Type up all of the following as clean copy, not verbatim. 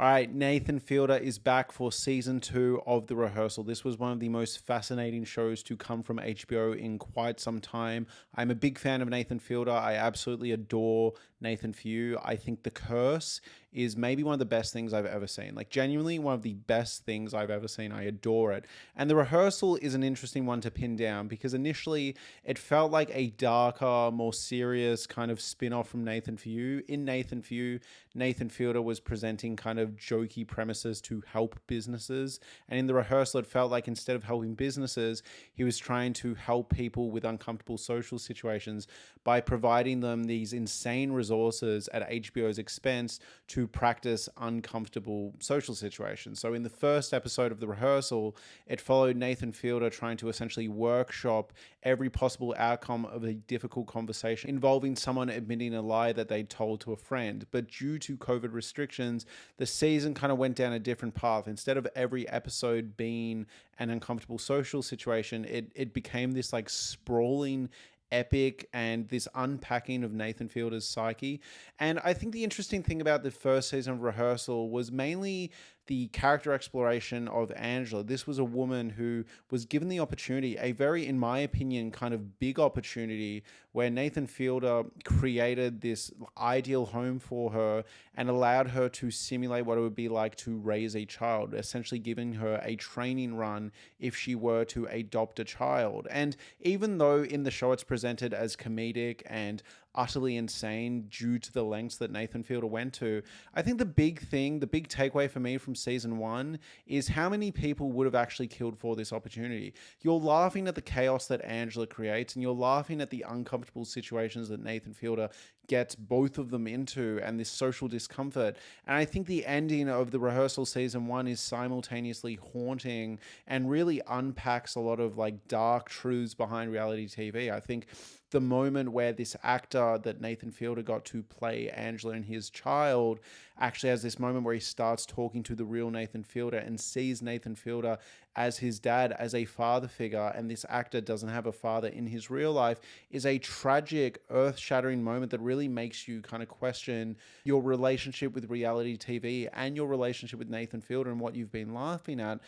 All right, Nathan Fielder is back for season 2 of The Rehearsal. This was one of the most fascinating shows to come from HBO in quite some time. I'm a big fan of Nathan Fielder. I absolutely adore Nathan For You. I think The Curse is maybe one of the best things I've ever seen. Like, genuinely one of the best things I've ever seen. I adore it. And The Rehearsal is an interesting one to pin down because initially it felt like a darker, more serious kind of spin off from Nathan For You. In Nathan For You, Nathan Fielder was presenting kind of jokey premises to help businesses. And in The Rehearsal, it felt like instead of helping businesses, he was trying to help people with uncomfortable social situations by providing them these insane resources at HBO's expense to practice uncomfortable social situations. So in the first episode of The Rehearsal, it followed Nathan Fielder trying to essentially workshop every possible outcome of a difficult conversation involving someone admitting a lie that they'd told to a friend. But due to COVID restrictions, the season kind of went down a different path. Instead of every episode being an uncomfortable social situation, it became this like sprawling epic and this unpacking of Nathan Fielder's psyche. And I think the interesting thing about the first season of Rehearsal was mainly the character exploration of Angela. This was a woman who was given the opportunity, a very, in my opinion, kind of big opportunity, where Nathan Fielder created this ideal home for her and allowed her to simulate what it would be like to raise a child, essentially giving her a training run if she were to adopt a child. And even though in the show it's presented as comedic and utterly insane due to the lengths that Nathan Fielder went to, I think the big thing, the big takeaway for me from season 1 is how many people would have actually killed for this opportunity. You're laughing at the chaos that Angela creates, and you're laughing at the uncomfortable situations that Nathan Fielder gets both of them into and this social discomfort. And I think the ending of The Rehearsal season 1 is simultaneously haunting and really unpacks a lot of like dark truths behind reality TV. I think the moment where this actor that Nathan Fielder got to play Angela and his child actually has this moment where he starts talking to the real Nathan Fielder and sees Nathan Fielder as his dad, as a father figure, and this actor doesn't have a father in his real life, is a tragic, earth-shattering moment that really makes you kind of question your relationship with reality TV and your relationship with Nathan Fielder and what you've been laughing at.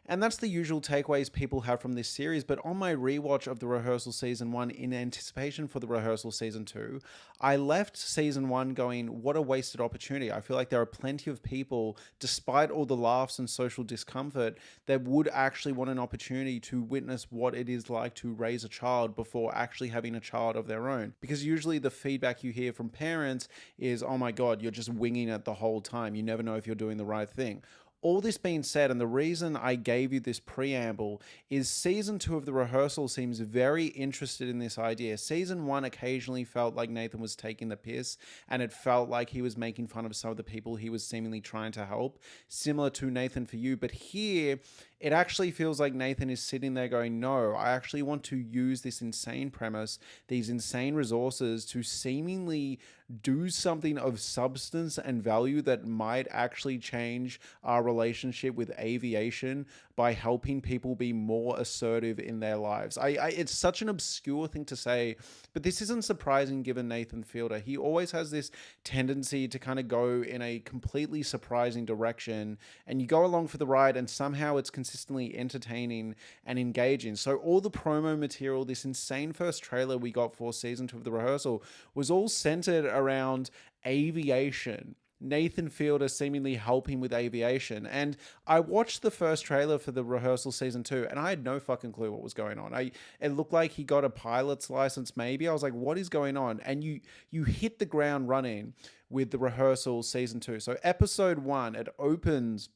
And that's the usual takeaways people have from this series. But on my rewatch of The Rehearsal season 1 in anticipation for The Rehearsal season 2, I left season 1 going, what a wasted opportunity. I feel like there are plenty of people, despite all the laughs and social discomfort, that would actually want an opportunity to witness what it is like to raise a child before actually having a child of their own. Because usually the feedback you hear from parents is, oh my God, you're just winging it the whole time. You never know if you're doing the right thing. All this being said, and the reason I gave you this preamble is season 2 of The Rehearsal seems very interested in this idea. Season 1 occasionally felt like Nathan was taking the piss, and it felt like he was making fun of some of the people he was seemingly trying to help, similar to Nathan For You. But here, it actually feels like Nathan is sitting there going, no, I actually want to use this insane premise, these insane resources to seemingly do something of substance and value that might actually change our relationship with aviation by helping people be more assertive in their lives. It's such an obscure thing to say, but this isn't surprising given Nathan Fielder. He always has this tendency to kind of go in a completely surprising direction, and you go along for the ride, and somehow it's consistently entertaining and engaging. So all the promo material, this insane first trailer we got for season 2 of The Rehearsal, was all centered around aviation. Nathan Fielder seemingly helping with aviation. And I watched the first trailer for The Rehearsal season 2, and I had no fucking clue what was going on. It looked like he got a pilot's license maybe. I was like, what is going on? And you hit the ground running with The Rehearsal season 2. So episode 1, it opens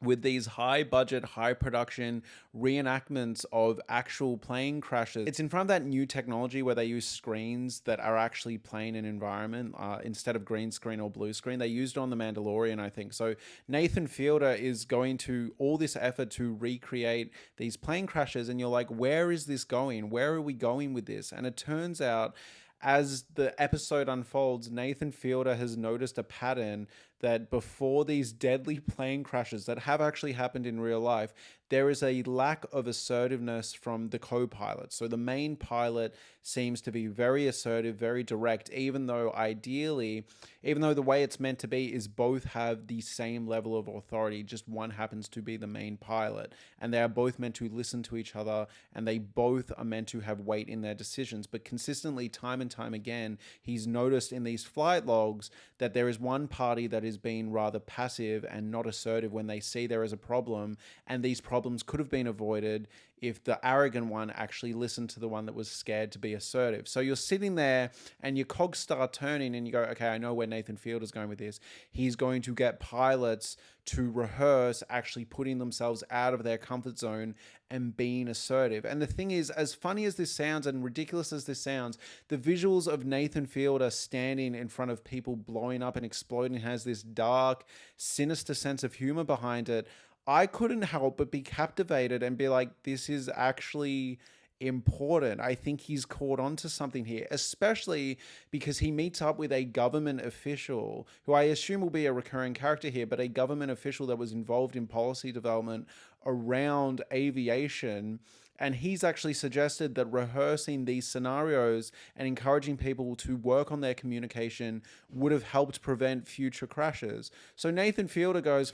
with these high budget, high production reenactments of actual plane crashes. It's in front of that new technology where they use screens that are actually playing an environment instead of green screen or blue screen. They used it on The Mandalorian, I think. So Nathan Fielder is going to all this effort to recreate these plane crashes, and you're like, where is this going? Where are we going with this? And it turns out, as the episode unfolds, Nathan Fielder has noticed a pattern that before these deadly plane crashes that have actually happened in real life, there is a lack of assertiveness from the co-pilot. So the main pilot seems to be very assertive, very direct, even though ideally, even though the way it's meant to be is both have the same level of authority, just one happens to be the main pilot. And they are both meant to listen to each other, and they both are meant to have weight in their decisions. But consistently, time and time again, he's noticed in these flight logs that there is one party that is being rather passive and not assertive when they see there is a problem, and these problems could have been avoided if the arrogant one actually listened to the one that was scared to be assertive. So you're sitting there and your cogs start turning and you go, okay, I know where Nathan Fielder's going with this. He's going to get pilots to rehearse actually putting themselves out of their comfort zone and being assertive. And the thing is, as funny as this sounds and ridiculous as this sounds, the visuals of Nathan Fielder standing in front of people blowing up and exploding has this dark, sinister sense of humor behind it. I couldn't help but be captivated and be like, this is actually important. I think he's caught on to something here, especially because he meets up with a government official who I assume will be a recurring character here, but a government official that was involved in policy development around aviation. And he's actually suggested that rehearsing these scenarios and encouraging people to work on their communication would have helped prevent future crashes. So Nathan Fielder goes,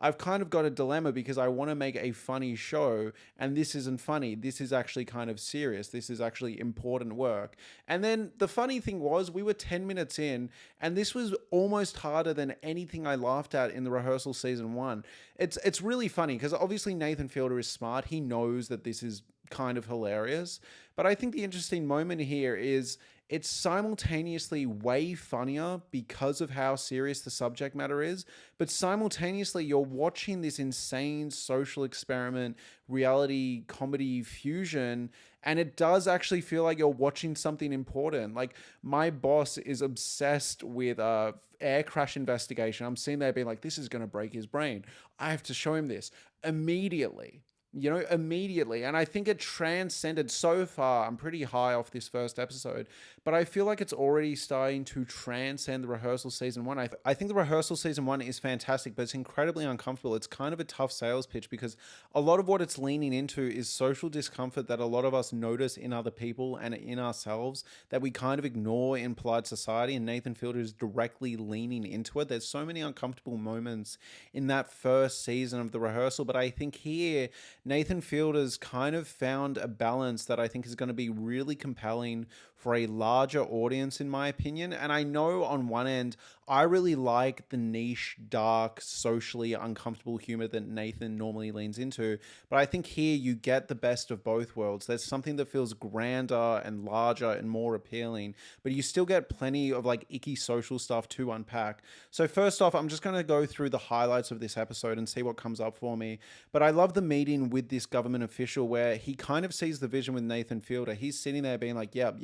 I've kind of got a dilemma because I want to make a funny show, and this isn't funny. This is actually kind of serious. This is actually important work. And then the funny thing was, we were 10 minutes in, and this was almost harder than anything I laughed at in the Rehearsal season 1. It's really funny because obviously Nathan Fielder is smart. He knows that this is kind of hilarious. But I think the interesting moment here is it's simultaneously way funnier because of how serious the subject matter is, but simultaneously you're watching this insane social experiment, reality comedy fusion, and it does actually feel like you're watching something important. Like, my boss is obsessed with air crash investigation. I'm sitting there being like, this is going to break his brain. I have to show him this immediately. Immediately. And I think it transcended so far. I'm pretty high off this first episode, but I feel like it's already starting to transcend the Rehearsal season 1. I think the Rehearsal season 1 is fantastic, but it's incredibly uncomfortable. It's kind of a tough sales pitch because a lot of what it's leaning into is social discomfort that a lot of us notice in other people and in ourselves that we kind of ignore in polite society. And Nathan Fielder is directly leaning into it. There's so many uncomfortable moments in that first season of the Rehearsal, but I think here Nathan Fielder's kind of found a balance that I think is going to be really compelling for a larger audience, in my opinion. And I know on one end, I really like the niche, dark, socially uncomfortable humor that Nathan normally leans into. But I think here you get the best of both worlds. There's something that feels grander and larger and more appealing, but you still get plenty of like icky social stuff to unpack. So first off, I'm just going to go through the highlights of this episode and see what comes up for me. But I love the meeting with this government official where he kind of sees the vision with Nathan Fielder. He's sitting there being like, yep,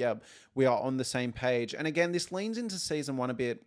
we are on the same page. And again, this leans into season 1 a bit,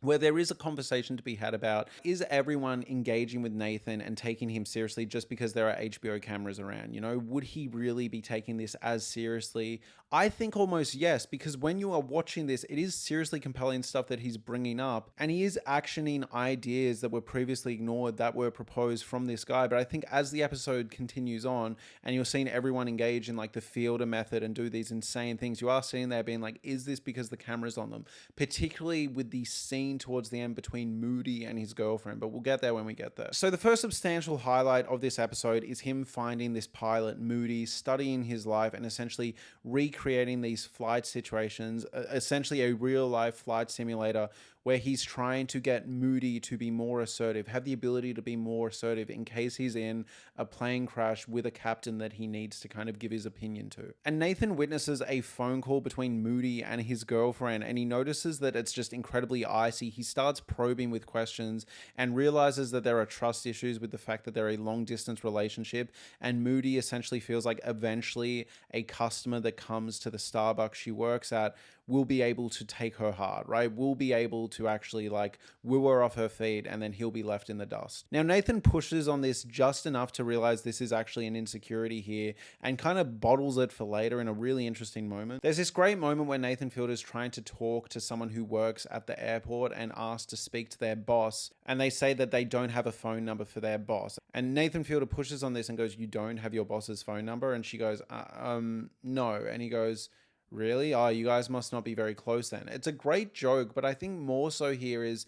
where there is a conversation to be had about, is everyone engaging with Nathan and taking him seriously just because there are HBO cameras around? Would he really be taking this as seriously? I think almost yes, because when you are watching this, it is seriously compelling stuff that he's bringing up, and he is actioning ideas that were previously ignored that were proposed from this guy. But I think as the episode continues on and you're seeing everyone engage in like the Fielder method and do these insane things, you are sitting there being like, is this because the camera's on them? Particularly with the scene towards the end between Moody and his girlfriend, but we'll get there when we get there. So the first substantial highlight of this episode is him finding this pilot, Moody, studying his life and essentially recreating these flight situations, essentially a real life flight simulator where he's trying to get Moody to be more assertive, have the ability to be more assertive in case he's in a plane crash with a captain that he needs to kind of give his opinion to. And Nathan witnesses a phone call between Moody and his girlfriend, and he notices that it's just incredibly icy. He starts probing with questions and realizes that there are trust issues with the fact that they're a long distance relationship, and Moody essentially feels like eventually a customer that comes to the Starbucks she works at will be able to take her heart, right? Will be able to actually like woo her off her feet, and then he'll be left in the dust. Now, Nathan pushes on this just enough to realize this is actually an insecurity here and kind of bottles it for later in a really interesting moment. There's this great moment where Nathan Fielder is trying to talk to someone who works at the airport and asks to speak to their boss, and they say that they don't have a phone number for their boss. And Nathan Fielder pushes on this and goes, "You don't have your boss's phone number?" And she goes, no. And he goes, "Really? Oh, you guys must not be very close then." It's a great joke, but I think more so here is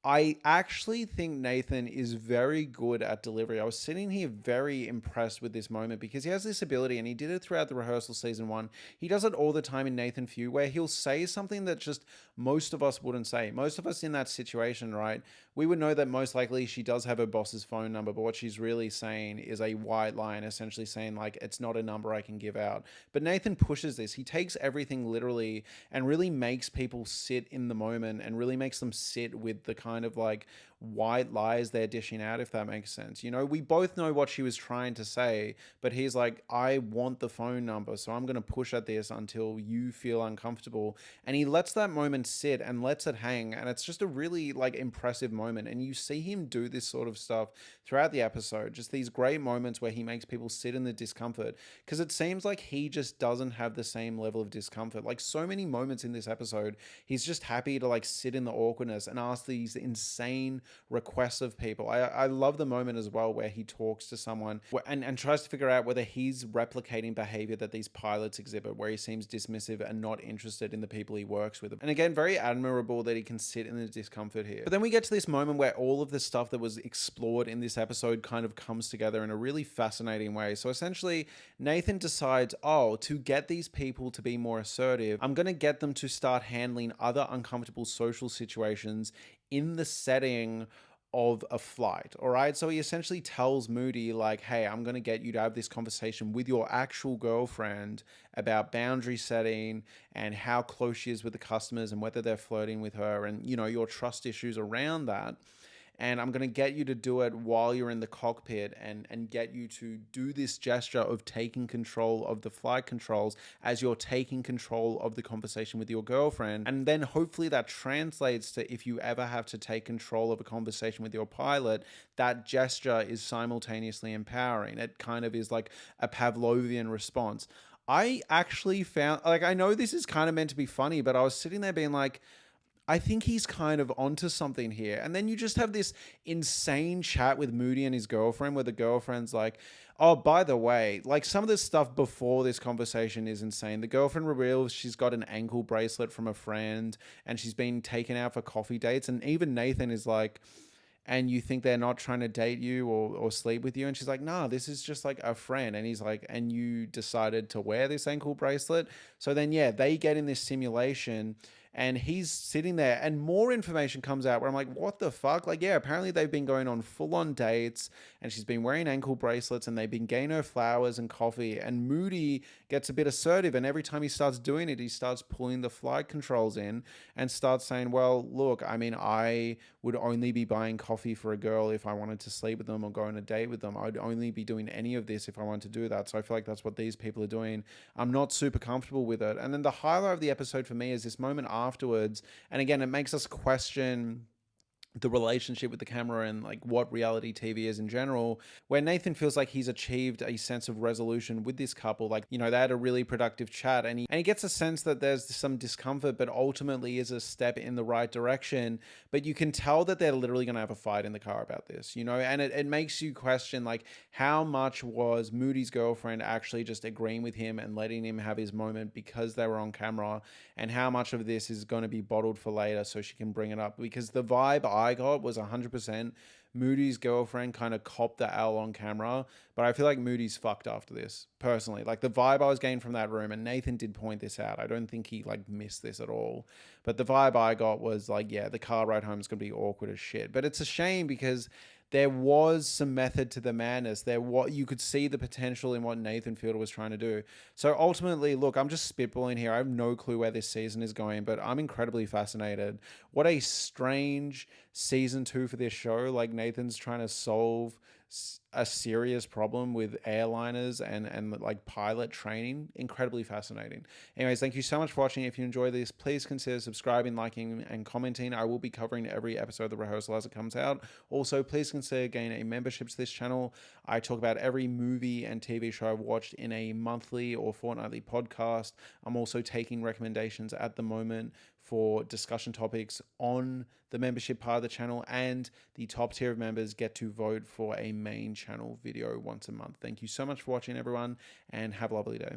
I actually think Nathan is very good at delivery. I was sitting here very impressed with this moment because he has this ability, and he did it throughout the rehearsal season 1. He does it all the time in Nathan Few, where he'll say something that just most of us wouldn't say. Most of us in that situation, right? We would know that most likely she does have her boss's phone number, but what she's really saying is a white line, essentially saying like, it's not a number I can give out. But Nathan pushes this. He takes everything literally and really makes people sit in the moment and really makes them sit with the kind of like white lies they're dishing out, if that makes sense. You know, we both know what she was trying to say, but he's like, "I want the phone number, so I'm going to push at this until you feel uncomfortable." And he lets that moment sit and lets it hang, and it's just a really like impressive moment. And you see him do this sort of stuff throughout the episode, just these great moments where he makes people sit in the discomfort, because it seems like he just doesn't have the same level of discomfort. Like so many moments in this episode, he's just happy to like sit in the awkwardness and ask these insane requests of people. I love the moment as well where he talks to someone and tries to figure out whether he's replicating behavior that these pilots exhibit, where he seems dismissive and not interested in the people he works with. And again, very admirable that he can sit in the discomfort here. But then we get to this moment where all of the stuff that was explored in this episode kind of comes together in a really fascinating way. So essentially, Nathan decides, oh, to get these people to be more assertive, I'm going to get them to start handling other uncomfortable social situations in the setting of a flight. All right. So he essentially tells Moody, like, "Hey, I'm going to get you to have this conversation with your actual girlfriend about boundary setting and how close she is with the customers and whether they're flirting with her and, you know, your trust issues around that. And I'm going to get you to do it while you're in the cockpit and get you to do this gesture of taking control of the flight controls as you're taking control of the conversation with your girlfriend. And then hopefully that translates to, if you ever have to take control of a conversation with your pilot, that gesture is simultaneously empowering. It kind of is like a Pavlovian response." I actually found, like, I know this is kind of meant to be funny, but I was sitting there being like, I think he's kind of onto something here. And then you just have this insane chat with Moody and his girlfriend, where the girlfriend's like, "Oh, by the way," like some of the stuff before this conversation is insane. The girlfriend reveals she's got an ankle bracelet from a friend and she's been taken out for coffee dates. And even Nathan is like, "And you think they're not trying to date you or sleep with you?" And she's like, "Nah, this is just like a friend." And he's like, "And you decided to wear this ankle bracelet?" So then, yeah, they get in this simulation and he's sitting there and more information comes out where I'm like, what the fuck? Like, yeah, apparently they've been going on full on dates and she's been wearing ankle bracelets and they've been getting her flowers and coffee, and Moody gets a bit assertive, and every time he starts doing it, he starts pulling the flight controls in and starts saying, "Well, look, I mean, I would only be buying coffee for a girl if I wanted to sleep with them or go on a date with them. I'd only be doing any of this if I wanted to do that. So I feel like that's what these people are doing. I'm not super comfortable with it." And then the highlight of the episode for me is this moment afterwards. And again, it makes us question the relationship with the camera and like what reality TV is in general, where Nathan feels like he's achieved a sense of resolution with this couple. Like, you know, they had a really productive chat, and he gets a sense that there's some discomfort, but ultimately is a step in the right direction. But you can tell that they're literally going to have a fight in the car about this, you know, and it makes you question, like, how much was Moody's girlfriend actually just agreeing with him and letting him have his moment because they were on camera, and how much of this is going to be bottled for later so she can bring it up. Because the vibe I got was 100% Moody's girlfriend kind of copped the L on camera, but I feel like Moody's fucked after this, personally. Like, the vibe I was getting from that room, and Nathan did point this out, I don't think he like missed this at all, but the vibe I got was like, yeah, the car ride home is going to be awkward as shit. But it's a shame because there was some method to the madness. What you could see the potential in what Nathan Fielder was trying to do. So ultimately, look, I'm just spitballing here. I have no clue where this season is going, but I'm incredibly fascinated. What a strange season 2 for this show. Like, Nathan's trying to solve a serious problem with airliners and like pilot training. Incredibly fascinating. Anyways, thank you so much for watching. If you enjoy this, please consider subscribing, liking, and commenting. I will be covering every episode of The Rehearsal as it comes out. Also, please consider getting a membership to this channel. I talk about every movie and TV show I've watched in a monthly or fortnightly podcast. I'm also taking recommendations at the moment for discussion topics on the membership part of the channel, and the top tier of members get to vote for a main channel video once a month. Thank you so much for watching, everyone, and have a lovely day.